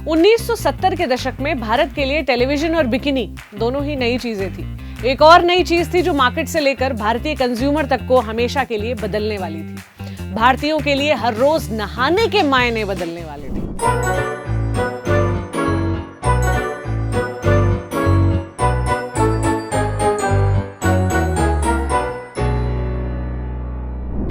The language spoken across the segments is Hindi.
1970 के दशक में भारत के लिए टेलीविजन और बिकिनी दोनों ही नई चीजें थी। एक और नई चीज थी जो मार्केट से लेकर भारतीय कंज्यूमर तक को हमेशा के लिए बदलने वाली थी। भारतीयों के लिए हर रोज नहाने के मायने बदलने वाले थे।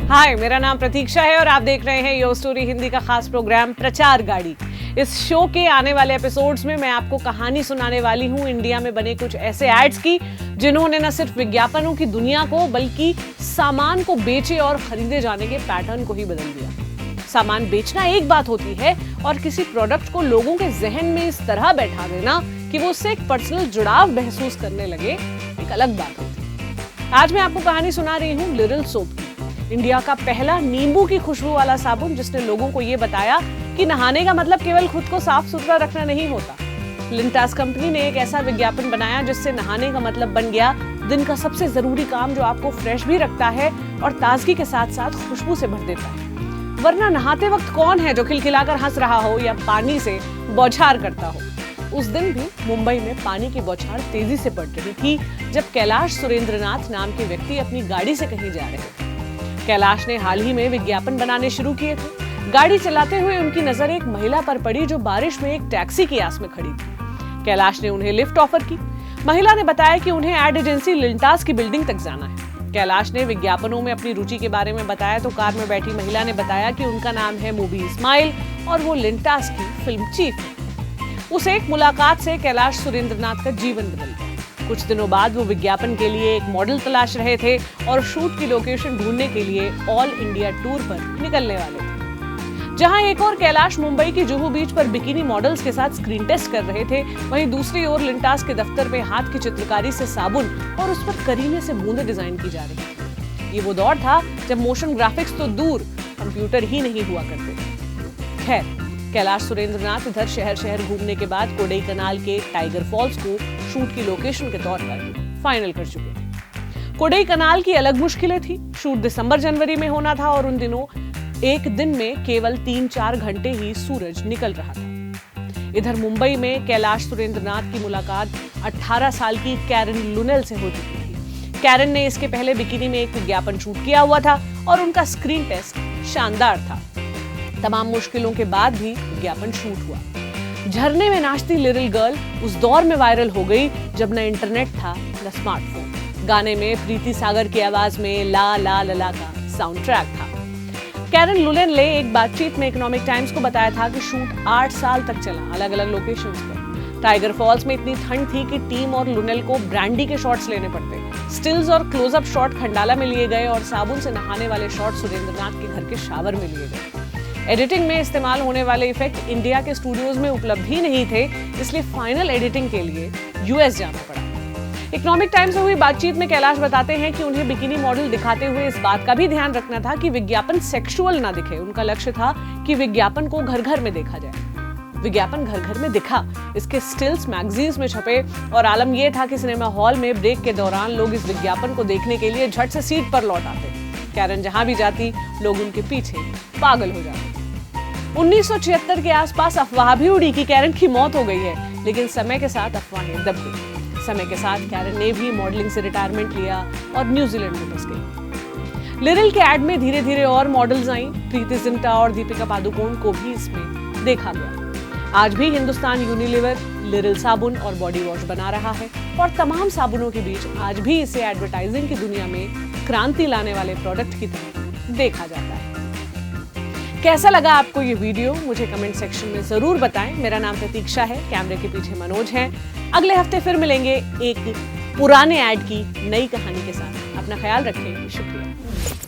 हाय, मेरा नाम प्रतीक्षा है और आप देख रहे हैं यो स्टोरी हिंदी का खास प्रोग्राम प्रचार गाड़ी। इस शो के आने वाले एपिसोड्स में मैं आपको कहानी सुनाने वाली हूं इंडिया में बने कुछ ऐसे एड्स की जिन्होंने न सिर्फ विज्ञापनों की दुनिया को बल्कि सामान को बेचे और खरीदे जाने के पैटर्न को ही बदल दिया। सामान बेचना एक बात होती है और किसी प्रोडक्ट को लोगों के जहन में इस तरह बैठा देना कि वो उससे एक पर्सनल जुड़ाव महसूस करने लगे, एक अलग बात होती है। आज मैं आपको कहानी सुना रही हूँ लिरिल सोप की, इंडिया का पहला नींबू की खुशबू वाला साबुन जिसने लोगों को ये बताया कि नहाने का मतलब केवल खुद को साफ सुथरा रखना नहीं होता। लिंटास कंपनी ने एक ऐसा विज्ञापन बनाया जिससे नहाने का मतलब बन गया दिन का सबसे जरूरी काम जो आपको फ्रेश भी रखता है और ताजगी के साथ साथ खुशबू से भर देता है। वरना नहाते वक्त कौन है जो खिलखिलाकर हंस रहा हो या पानी से बौछार करता हो। उस दिन भी मुंबई में पानी की बौछार तेजी से पड़ रही थी जब कैलाश सुरेंद्रनाथ नाम के व्यक्ति अपनी गाड़ी से कहीं जा रहे थे। कैलाश ने हाल ही में विज्ञापन बनाने शुरू किए थे। गाड़ी चलाते हुए उनकी नजर एक महिला पर पड़ी जो बारिश में एक टैक्सी की आस में खड़ी थी। कैलाश ने उन्हें लिफ्ट ऑफर की। महिला ने बताया कि उन्हें एड एजेंसी लिंटास की बिल्डिंग तक जाना है। कैलाश ने विज्ञापनों में अपनी रुचि के बारे में बताया तो कार में बैठी महिला ने बताया कि उनका नाम है मूवी इस्माइल और वो लिंटास की फिल्म चीफ है। उस एक मुलाकात से कैलाश सुरेंद्रनाथ का जीवन बदल गया। कुछ दिनों बाद वो विज्ञापन के लिए एक मॉडल तलाश रहे थे और शूट की लोकेशन ढूंढने के लिए ऑल इंडिया टूर पर निकलने वाले थे। जहां एक और कैलाश मुंबई की जुहू बीच पर बिकिनी मॉडल्स के साथ स्क्रीन टेस्ट कर रहे थे, वहीं दूसरी ओर लिंटास के दफ्तर में हाथ की चित्रकारी से साबुन और उस पर करीने से बूंदें डिजाइन की जा रही थी। ये वो दौर था जब मोशन ग्राफिक्स तो दूर, कंप्यूटर ही नहीं हुआ करते थे। खैर, कैलाश सुरेंद्रनाथ इधर शहर शहर घूमने के बाद कोडईकनाल के टाइगर फॉल्स को शूट की लोकेशन के तौर पर फाइनल कर चुके थे। कोडईकनाल की अलग मुश्किलें थी। शूट दिसंबर जनवरी में होना था और उन दिनों एक दिन में केवल 3-4 घंटे ही सूरज निकल रहा था। इधर मुंबई में कैलाश सुरेंद्रनाथ की मुलाकात 18 साल की कैरन लुनेल से हो चुकी थी। कैरन ने इसके पहले बिकिनी में एक विज्ञापन शूट किया हुआ था और उनका स्क्रीन टेस्ट शानदार था। तमाम मुश्किलों के बाद भी विज्ञापन शूट हुआ। झरने में नाचती लिटिल गर्ल उस दौर में वायरल हो गई जब न इंटरनेट था न स्मार्टफोन। गाने में प्रीति सागर की आवाज में ला ला लला का साउंड ट्रैक था। कैरन लुनेल ने एक बातचीत में इकोनॉमिक टाइम्स को बताया था कि शूट 8 साल तक चला, अलग अलग लोकेशंस पर। टाइगर फॉल्स में इतनी ठंड थी कि टीम और लुनेल को ब्रांडी के शॉट्स लेने पड़ते। स्टिल्स और क्लोजअप शॉट खंडाला में लिए गए और साबुन से नहाने वाले शॉट सुरेंद्रनाथ के घर के शावर में लिए गए। एडिटिंग में इस्तेमाल होने वाले इफेक्ट इंडिया के स्टूडियोज में उपलब्ध ही नहीं थे, इसलिए फाइनल एडिटिंग के लिए यूएस जाना पड़ा। इकोनॉमिक टाइम्स से हुई बातचीत में कैलाश बताते हैं कि उन्हें बिकिनी मॉडल दिखाते हुए इस बात का भी ध्यान रखना था कि विज्ञापन सेक्सुअल ना दिखे। उनका लक्ष्य था कि विज्ञापन को घर घर में देखा जाए। विज्ञापन घर घर में दिखा, इसके स्टिल्स मैगजीन्स में छपे और आलम यह था कि सिनेमा हॉल में ब्रेक के दौरान लोग इस विज्ञापन को देखने के लिए झट से सीट पर लौट आते। कैरन जहां भी जाती लोग उनके पीछे पागल हो जाते। 1976 के आसपास अफवाह भी उड़ी कि कैरन की मौत हो गई है, लेकिन समय के साथ अफवाहें दब गई। समय के साथ कैरन ने भी मॉडलिंग से रिटायरमेंट लिया और न्यूजीलैंड में बस गई। लिरिल के एड में धीरे धीरे और मॉडल्स आईं। प्रीति जिंटा और दीपिका पादुकोण को भी इसमें देखा गया। आज भी हिंदुस्तान यूनिलीवर लिरिल साबुन और बॉडी वॉश बना रहा है और तमाम साबुनों के बीच आज भी इसे एडवर्टाइजिंग की दुनिया में क्रांति लाने वाले प्रोडक्ट की तरह देखा जाता है। कैसा लगा आपको ये वीडियो, मुझे कमेंट सेक्शन में जरूर बताएं। मेरा नाम प्रतीक्षा है, कैमरे के पीछे मनोज है। अगले हफ्ते फिर मिलेंगे एक पुराने ऐड की नई कहानी के साथ। अपना ख्याल रखें। शुक्रिया।